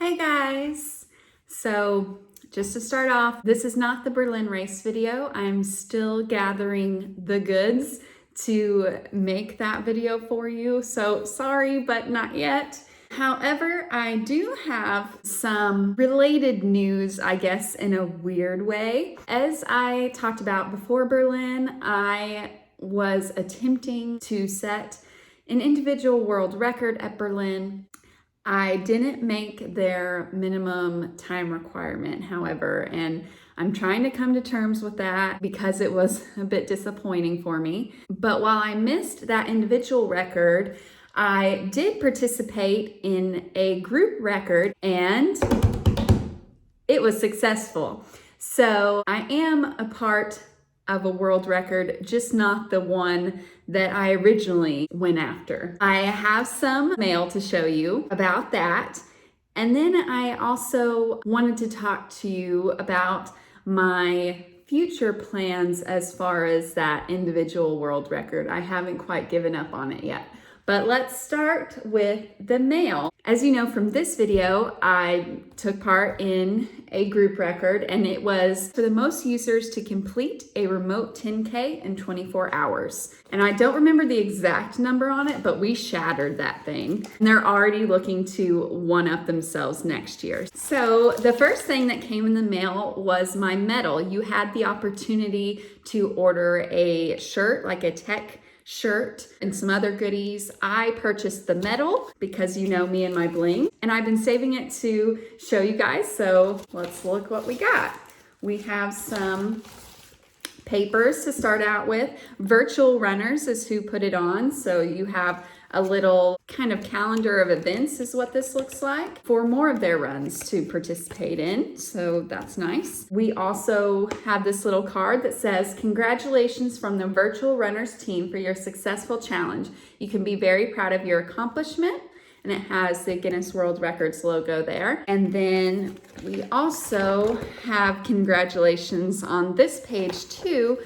Hey guys! So just to start off, this is not the Berlin race video. I'm still gathering the goods to make that video for you. So sorry, but not yet. However, I do have some related news, I guess, in a weird way. As I talked about before Berlin, I was attempting to set an individual world record at Berlin. I didn't make their minimum time requirement, however, and I'm trying to come to terms with that because it was a bit disappointing for me. But while I missed that individual record, I did participate in a group record and it was successful. So I am a part of a world record, just not the one that I originally went after. I have some mail to show you about that. And then I also wanted to talk to you about my future plans as far as that individual world record. I haven't quite given up on it yet. But let's start with the mail. As you know from this video, I took part in a group record and it was for the most users to complete a remote 10K in 24 hours. And I don't remember the exact number on it, but we shattered that thing. And they're already looking to one-up themselves next year. So the first thing that came in the mail was my medal. You had the opportunity to order a shirt, like a tech shirt and some other goodies. I purchased the medal because you know me and my bling, and I've been saving it to show you guys. So let's look what we got. We have some papers to start out with. Virtual Runners is who put it on. So you have a little kind of calendar of events is what this looks like for more of their runs to participate in. So that's nice. We also have this little card that says, "Congratulations from the Virtual Runners team for your successful challenge. You can be very proud of your accomplishment." And it has the Guinness World Records logo there. And then we also have congratulations on this page too.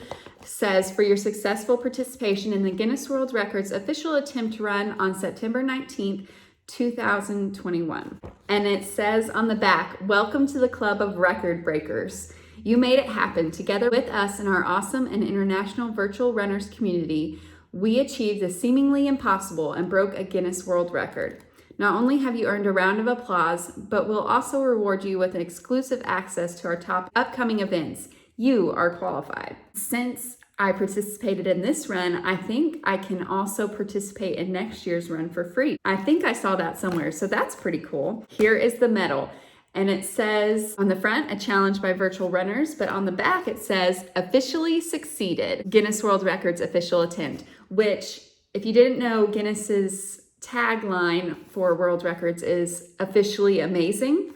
Says, "For your successful participation in the Guinness World Records official attempt run on September 19th, 2021. And it says on the back, "Welcome to the Club of Record Breakers. You made it happen. Together with us and our awesome and international virtual runners community, we achieved the seemingly impossible and broke a Guinness World Record. Not only have you earned a round of applause, but we'll also reward you with exclusive access to our top upcoming events. You are qualified." Since I participated in this run, I think I can also participate in next year's run for free. I think I saw that somewhere, so that's pretty cool. Here is the medal. And it says on the front, "A challenge by virtual runners," but on the back it says, "Officially succeeded, Guinness World Records official attempt," which, if you didn't know, Guinness's tagline for world records is "officially amazing."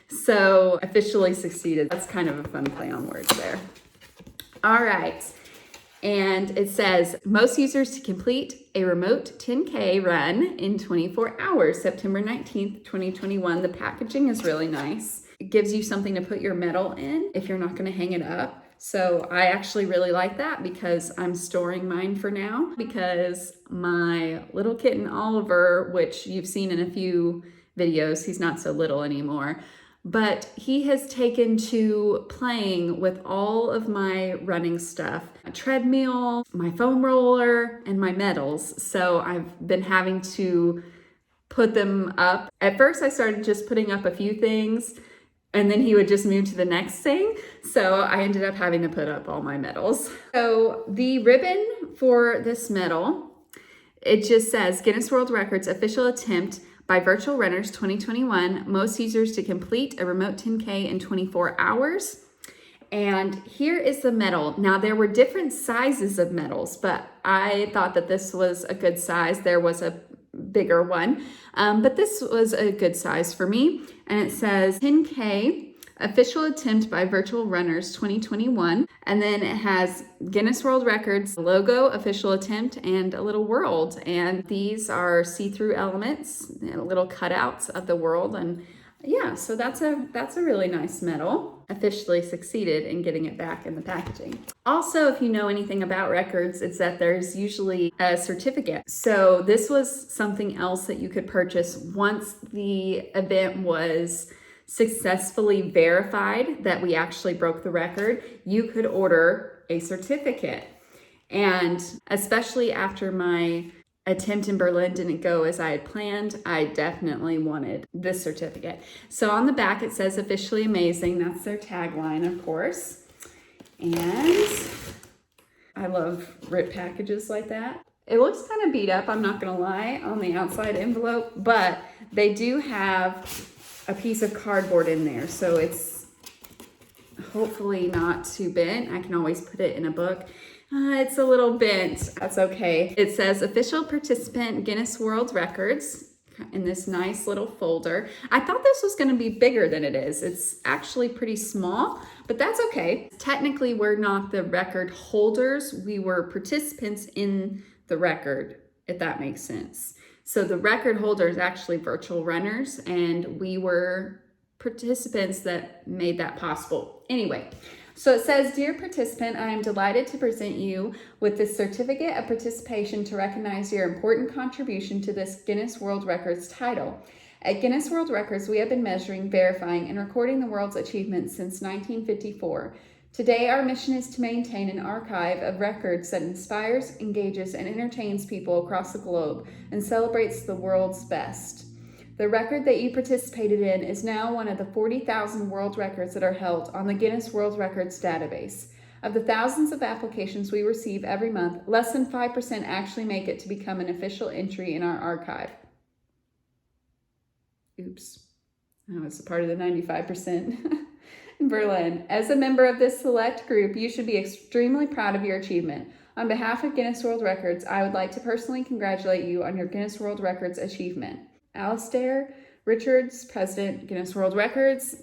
So officially succeeded. That's kind of a fun play on words there. All right. And it says, "Most users to complete a remote 10K run in 24 hours, September 19th, 2021. The packaging is really nice. It gives you something to put your medal in if you're not going to hang it up. So I actually really like that because I'm storing mine for now because my little kitten Oliver, which you've seen in a few videos, he's not so little anymore, but he has taken to playing with all of my running stuff, a treadmill, my foam roller, and my medals. So I've been having to put them up. At first I started just putting up a few things and then he would just move to the next thing. So I ended up having to put up all my medals. So the ribbon for this medal, it just says Guinness World Records official attempt by Virtual Runners 2021, most users to complete a remote 10K in 24 hours. And here is the medal. Now there were different sizes of medals, but I thought that this was a good size. There was a bigger one, but this was a good size for me. And it says 10K official attempt by Virtual Runners 2021. And then it has Guinness World Records logo, official attempt, and a little world. And these are see-through elements, little cutouts of the world. And Yeah, so that's a really nice medal. Officially succeeded in getting it back in the packaging. Also, if you know anything about records, it's that there's usually a certificate. So this was something else that you could purchase once the event was successfully verified that we actually broke the record. You could order a certificate. And especially after my attempt in Berlin didn't go as I had planned, I definitely wanted this certificate. So on the back it says officially amazing. That's their tagline, of course. And I love rip packages like that. It looks kind of beat up, I'm not gonna lie, on the outside envelope, but they do have a piece of cardboard in there, so it's hopefully not too bent. I can always put it in a book. It's a little bent. That's okay. It says official participant Guinness World Records in this nice little folder. I thought this was going to be bigger than it is. It's actually pretty small, but that's okay. Technically, we're not the record holders. We were participants in the record, if that makes sense. So the record holder is actually virtual runners, and we were participants that made that possible. Anyway, so it says, dear participant, I am delighted to present you with this certificate of participation to recognize your important contribution to this Guinness World Records title. At Guinness World Records, we have been measuring, verifying, and recording the world's achievements since 1954. Today, our mission is to maintain an archive of records that inspires, engages, and entertains people across the globe and celebrates the world's best. The record that you participated in is now one of the 40,000 world records that are held on the Guinness World Records database. Of the thousands of applications we receive every month, less than 5% actually make it to become an official entry in our archive. Oops, I was a part of the 95%. In Berlin. As a member of this select group, you should be extremely proud of your achievement. On behalf of Guinness World Records, I would like to personally congratulate you on your Guinness World Records achievement. Alistair Richards, President, Guinness World Records.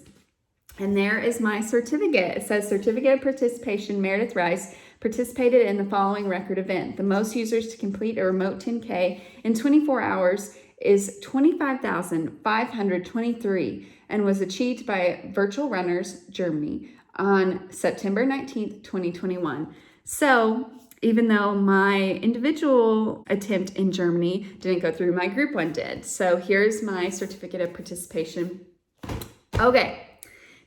And there is my certificate. It says Certificate of Participation, Meredith Rice, participated in the following record event. The most users to complete a remote 10K in 24 hours is 25,523 and was achieved by Virtual Runners, Germany on September 19th, 2021. So even though my individual attempt in Germany didn't go through, my group one did. So here's my certificate of participation. Okay,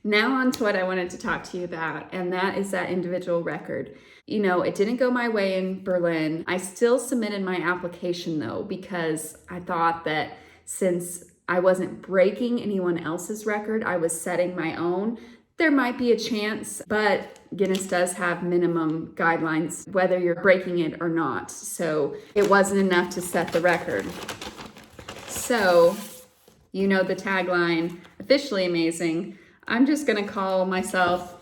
now on to what I wanted to talk to you about, and that is that individual record. You know, it didn't go my way in Berlin. I still submitted my application though, because I thought that since I wasn't breaking anyone else's record, I was setting my own. There might be a chance, but Guinness does have minimum guidelines, whether you're breaking it or not. So it wasn't enough to set the record. So, you know the tagline, officially amazing. I'm just gonna call myself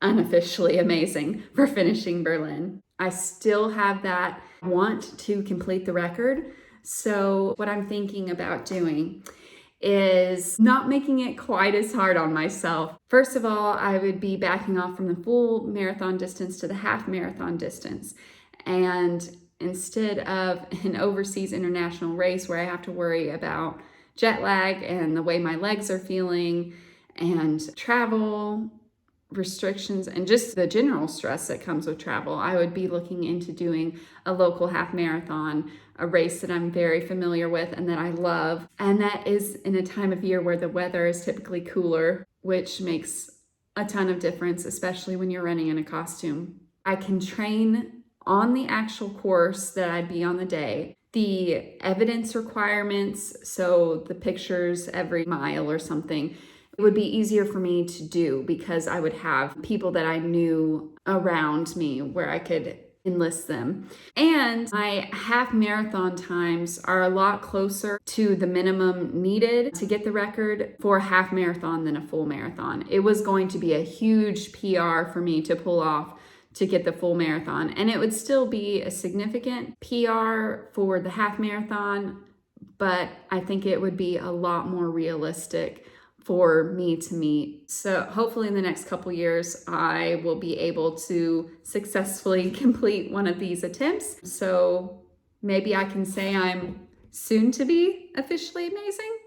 unofficially amazing for finishing Berlin. I still have that want to complete the record. So what I'm thinking about doing is not making it quite as hard on myself. First of all, I would be backing off from the full marathon distance to the half marathon distance. And instead of an overseas international race where I have to worry about jet lag and the way my legs are feeling and travel restrictions and just the general stress that comes with travel, I would be looking into doing a local half marathon, a race that I'm very familiar with and that I love. And that is in a time of year where the weather is typically cooler, which makes a ton of difference, especially when you're running in a costume. I can train on the actual course that I'd be on the day. The evidence requirements, so the pictures every mile or something, it would be easier for me to do because I would have people that I knew around me where I could enlist them. And my half marathon times are a lot closer to the minimum needed to get the record for a half marathon than a full marathon. It was going to be a huge PR for me to pull off to get the full marathon. And it would still be a significant PR for the half marathon, but I think it would be a lot more realistic for me to meet. So hopefully in the next couple years, I will be able to successfully complete one of these attempts. So maybe I can say I'm soon to be officially amazing.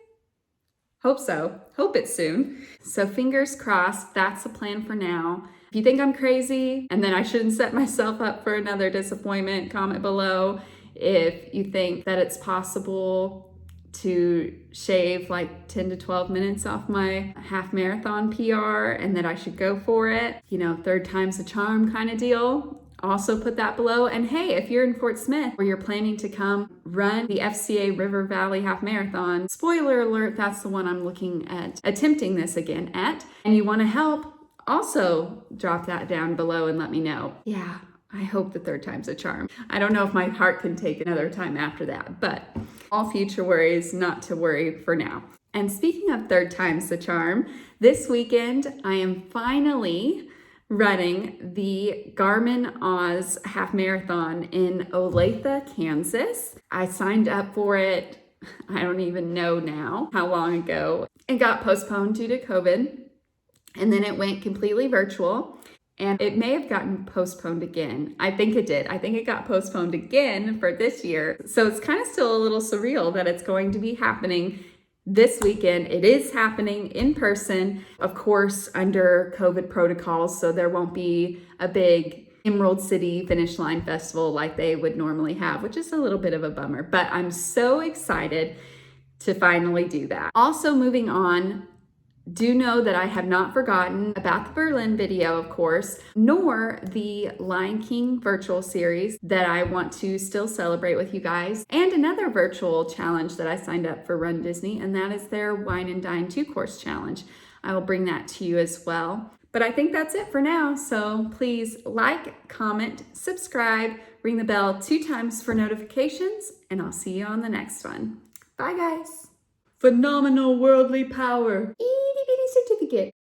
Hope so. Hope it's soon. So fingers crossed, that's the plan for now. If you think I'm crazy and then I shouldn't set myself up for another disappointment, comment below. If you think that it's possible to shave like 10 to 12 minutes off my half marathon PR and that I should go for it, you know, third time's a charm kind of deal, also put that below. And hey, if you're in Fort Smith or you're planning to come run the FCA River Valley Half Marathon, spoiler alert, that's the one I'm looking at attempting this again at, and you want to help, also drop that down below and let me know. Yeah, I hope the third time's a charm. I don't know if my heart can take another time after that, but all future worries, not to worry for now. And speaking of third time's the charm, this weekend I am finally running the Garmin Oz Half Marathon in Olathe, Kansas. I signed up for it, I don't even know now how long ago. It got postponed due to COVID, and then it went completely virtual. And it may have gotten postponed again. I think it did. I think it got postponed again for this year. So it's kind of still a little surreal that it's going to be happening this weekend. It is happening in person, of course, under COVID protocols. So there won't be a big Emerald City Finish Line Festival like they would normally have, which is a little bit of a bummer. But I'm so excited to finally do that. Also moving on, do know that I have not forgotten about the Berlin video, of course, nor the Lion King virtual series that I want to still celebrate with you guys, and another virtual challenge that I signed up for Run Disney, and that is their Wine and Dine 2-course challenge. I will bring that to you as well. But I think that's it for now, so please like, comment, subscribe, ring the bell 2 times for notifications, and I'll see you on the next one. Bye, guys. Phenomenal worldly power. Itty bitty certificate.